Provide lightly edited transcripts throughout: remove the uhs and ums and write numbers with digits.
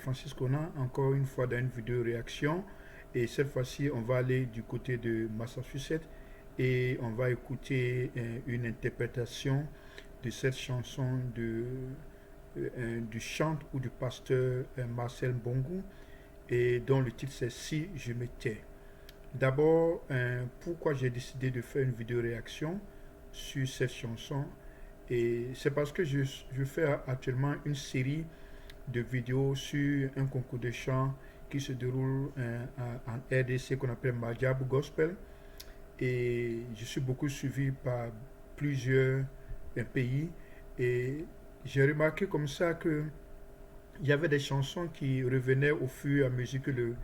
Francis Conan, encore une fois dans une vidéo réaction. Et cette fois-ci, on va aller du côté de Massachusetts et on va écouter une interprétation de cette chanson du chante ou du pasteur Marcel Mbongo et dont le titre c'est Si je me tais. D'abord, pourquoi j'ai décidé de faire une vidéo réaction sur cette chanson, et c'est parce que je fais actuellement une série de vidéos sur un concours de chant qui se déroule en RDC qu'on appelle Madjab Gospel, et je suis beaucoup suivi par plusieurs pays, et j'ai remarqué comme ça que il y avait des chansons qui revenaient au fur et à mesure que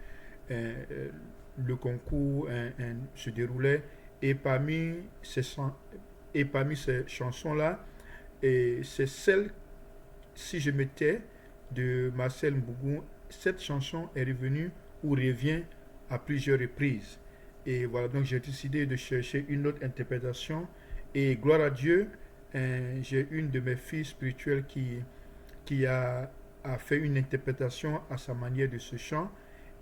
euh, le concours se déroulait, et parmi ces chansons-là, et c'est celle Si je me tais de Marcel Mbougou. Cette chanson est revenue ou revient à plusieurs reprises. Et voilà, donc j'ai décidé de chercher une autre interprétation. Et gloire à Dieu, j'ai une de mes filles spirituelles qui a fait une interprétation à sa manière de ce chant.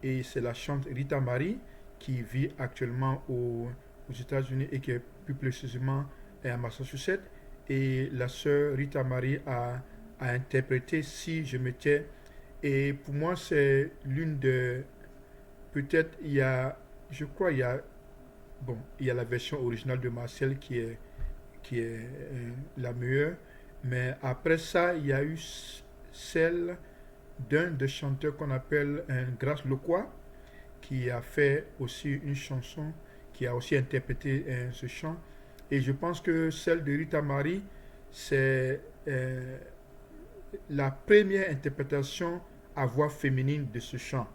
Et c'est la chante Rita Marie qui vit actuellement aux États-Unis et qui est plus précisément à Massachusetts. Et la sœur Rita Marie a interprété Si je me tais. Et pour moi, c'est l'une de. Peut-être il y a. Je crois il y a. Bon, il y a la version originale de Marcel qui est la meilleure. Mais après ça, il y a eu celle d'un des chanteurs qu'on appelle Grâce Loquois, qui a fait aussi une chanson, qui a aussi interprété ce chant. Et je pense que celle de Rita Marie, c'est la première interprétation à voix féminine de ce chant.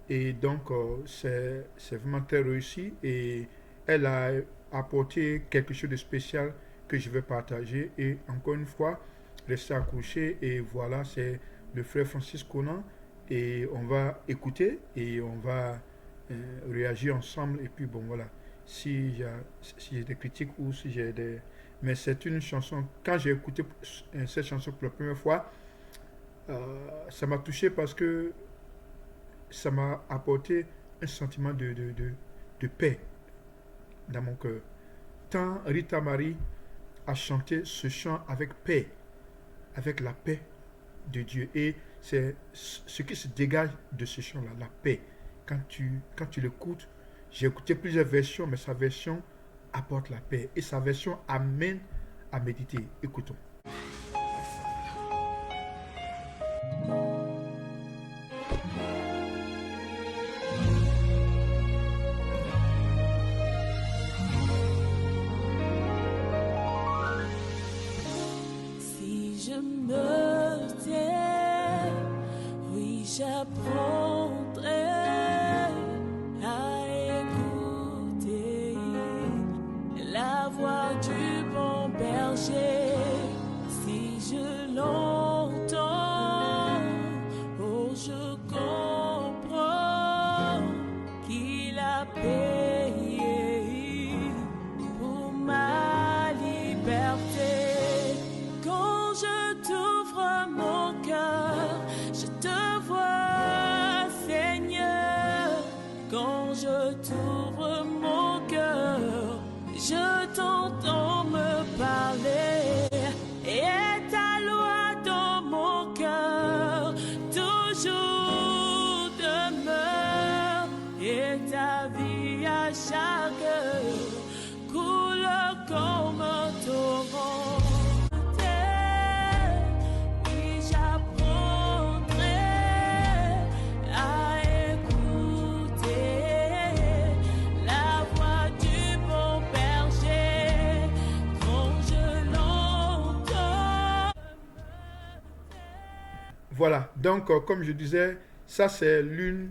Et donc, c'est vraiment très réussi. Et elle a apporté quelque chose de spécial que je vais partager. Et encore une fois, restez accrochés. Et voilà, c'est le frère Francis Conan. Et on va écouter et on va réagir ensemble. Et puis, bon, voilà. Si j'ai des critiques ou si j'ai des. Mais c'est une chanson. Quand j'ai écouté cette chanson pour la première fois, ça m'a touché parce que ça m'a apporté un sentiment de paix dans mon cœur. Tant Rita Marie a chanté ce chant avec paix, avec la paix de Dieu. Et c'est ce qui se dégage de ce chant-là, la paix. Quand tu l'écoutes, j'ai écouté plusieurs versions, mais sa version apporte la paix. Et sa version amène à méditer. Écoutons. Si je me tais, oui, j'apprendrai à écouter la voix du bon berger. Si je l'entends, oh, je comprends qu'il a payé pour ma liberté. Quand je t'ouvre mon cœur, je te vois, Seigneur. Quand je t'ouvre mon cœur, je t'entends me parler. Et ta loi dans mon cœur toujours demeure. Et ta vie à chaque heure coule comme un torrent. Oui, j'apprendrai à écouter la voix du bon berger. Quand je l'entends. Voilà, donc comme je disais, ça c'est l'une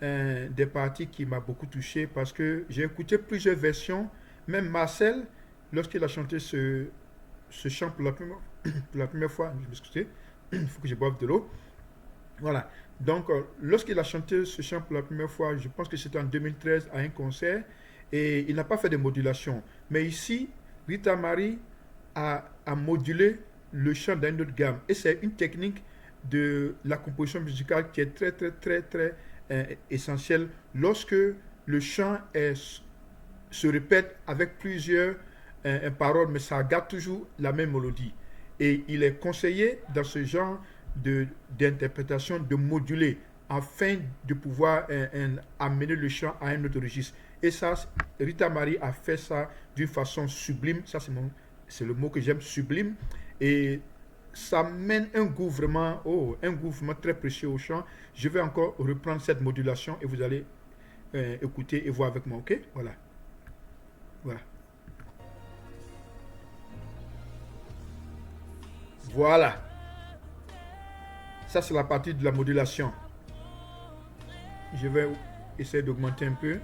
des parties qui m'a beaucoup touché parce que j'ai écouté plusieurs versions. Même Marcel, lorsqu'il a chanté ce chant pour la première fois, je m'excuse, il faut que je boive de l'eau. Voilà, donc lorsqu'il a chanté ce chant pour la première fois, je pense que c'était en 2013 à un concert, et il n'a pas fait de modulation. Mais ici, Rita Marie a modulé le chant dans une autre gamme. Et c'est une technique de la composition musicale qui est très essentielle lorsque le chant se répète avec plusieurs paroles, mais ça garde toujours la même mélodie. Et il est conseillé dans ce genre d'interprétation de moduler afin de pouvoir amener le chant à un autre registre. Et ça, Rita Mari a fait ça d'une façon sublime. Ça, c'est le mot que j'aime, sublime. Et ça mène un goût vraiment très précieux au chant. Je vais encore reprendre cette modulation et vous allez écouter et voir avec moi, ok? Voilà. Voilà. Voilà. Ça, c'est la partie de la modulation. Je vais essayer d'augmenter un peu.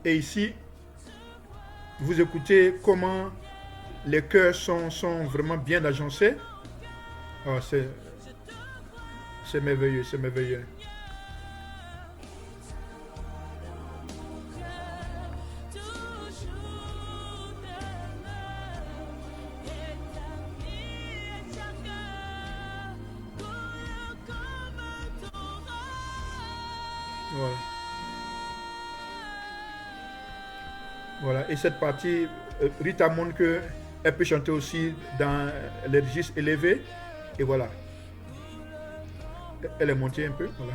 Et ici, vous écoutez comment les chœurs sont vraiment bien agencés. Oh, c'est merveilleux, c'est merveilleux. Voilà. Voilà. Et cette partie, Rita montre qu'elle peut chanter aussi dans les registres élevés. Et voilà. Elle est montée un peu. Voilà.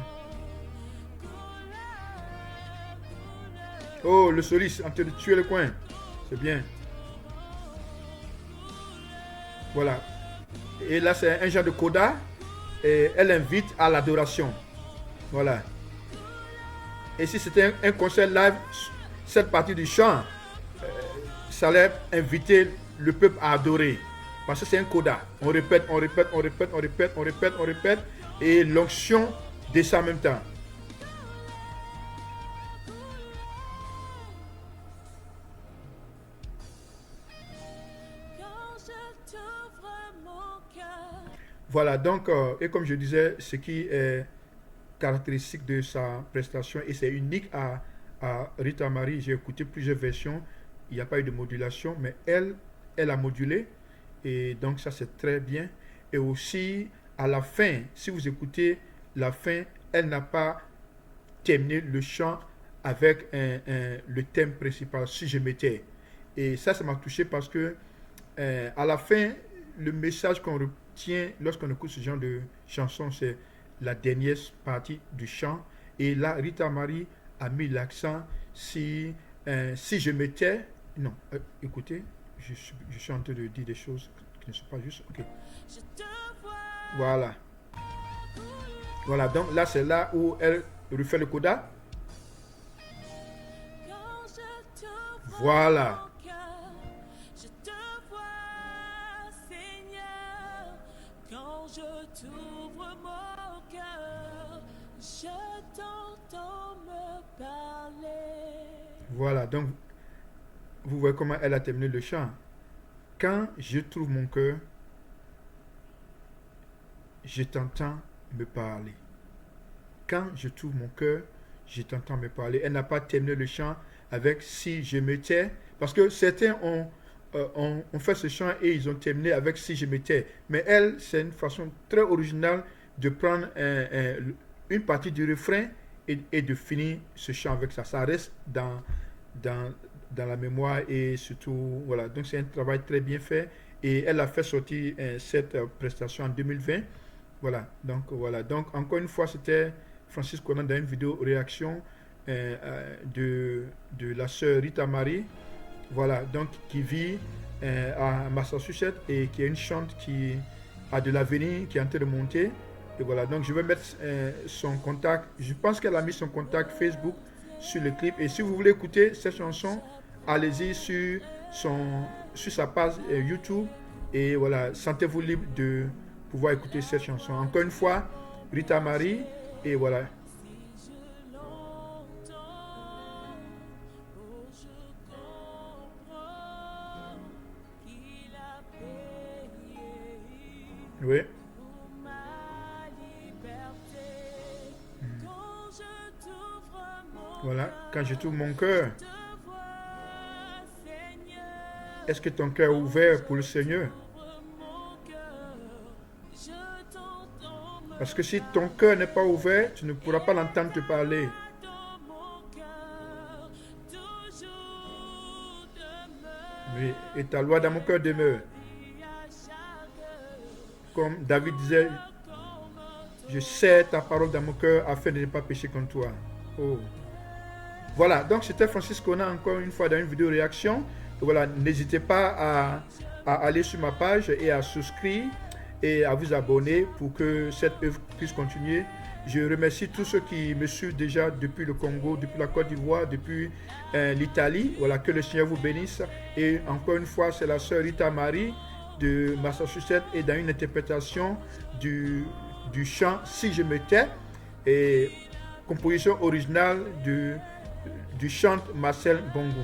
Oh, le soliste en train de tuer le coin. C'est bien. Voilà. Et là, c'est un genre de coda. Et elle invite à l'adoration. Voilà. Et si c'était un concert live, cette partie du chant, ça allait inviter le peuple à adorer. Parce que c'est un coda. On répète, on répète, on répète, on répète, on répète, on répète. Et l'onction descend en même temps. Voilà, donc, et comme je disais, ce qui est caractéristique de sa prestation, et c'est unique à Rita Mari, j'ai écouté plusieurs versions, il n'y a pas eu de modulation, mais elle a modulé, et donc ça c'est très bien. Et aussi, à la fin, si vous écoutez la fin, elle n'a pas terminé le chant avec le thème principal, si je m'étais. Et ça m'a touché parce que à la fin, le message qu'on retient lorsqu'on écoute ce genre de chanson, c'est la dernière partie du chant. Et là, Rita Mari a mis l'accent si je m'étais... Non, écoutez, je suis en train de dire des choses qui ne sont pas justes. Ok. Voilà. Voilà, donc là, c'est là où elle refait le coda. Voilà. Je t'ouvre mon cœur, je t'entends me parler. Voilà, donc vous voyez comment elle a terminé le chant. Quand je trouve mon cœur, je t'entends me parler. Quand je trouve mon cœur, je t'entends me parler. Elle n'a pas terminé le chant avec si je me tais, parce que certains ont fait ce chant et ils ont terminé avec si je m'étais. Mais elle, c'est une façon très originale de prendre une partie du refrain et de finir ce chant avec ça. Ça reste dans la mémoire et surtout, voilà. Donc c'est un travail très bien fait et elle a fait sortir cette prestation en 2020. Voilà. Donc encore une fois, c'était Francis Conan dans une vidéo réaction de la sœur Rita Mari. Voilà, donc qui vit à Massachusetts et qui est une chante qui a de l'avenir, qui est en train de monter. Et voilà, donc je vais mettre son contact. Je pense qu'elle a mis son contact Facebook sur le clip. Et si vous voulez écouter cette chanson, allez-y sur sa page YouTube. Et voilà, sentez-vous libre de pouvoir écouter cette chanson. Encore une fois, Rita Mari. Et voilà. Oui. ma liberté. Quand je t'ouvre mon Voilà. Quand je t'ouvre mon cœur, te vois, Seigneur. est-ce que ton cœur est ouvert pour le Seigneur? Ouvre mon cœur, je t'entends me Parce que si ton cœur n'est pas ouvert, tu ne pourras pas l'entendre te parler. dans mon cœur, toujours demeure. Oui. Et ta loi dans mon cœur demeure. Et à chaque Comme David disait, je serre ta parole dans mon cœur afin de ne pas pécher contre toi. Oh. Voilà, donc c'était Francis Kona encore une fois dans une vidéo réaction. Donc voilà, n'hésitez pas à aller sur ma page et à souscrire et à vous abonner pour que cette œuvre puisse continuer. Je remercie tous ceux qui me suivent déjà depuis le Congo, depuis la Côte d'Ivoire, depuis l'Italie. Voilà, que le Seigneur vous bénisse. Et encore une fois, c'est la sœur Rita Marie de Massachusetts et dans une interprétation du chant Si je me tais, et composition originale du chante Marcel Bongo.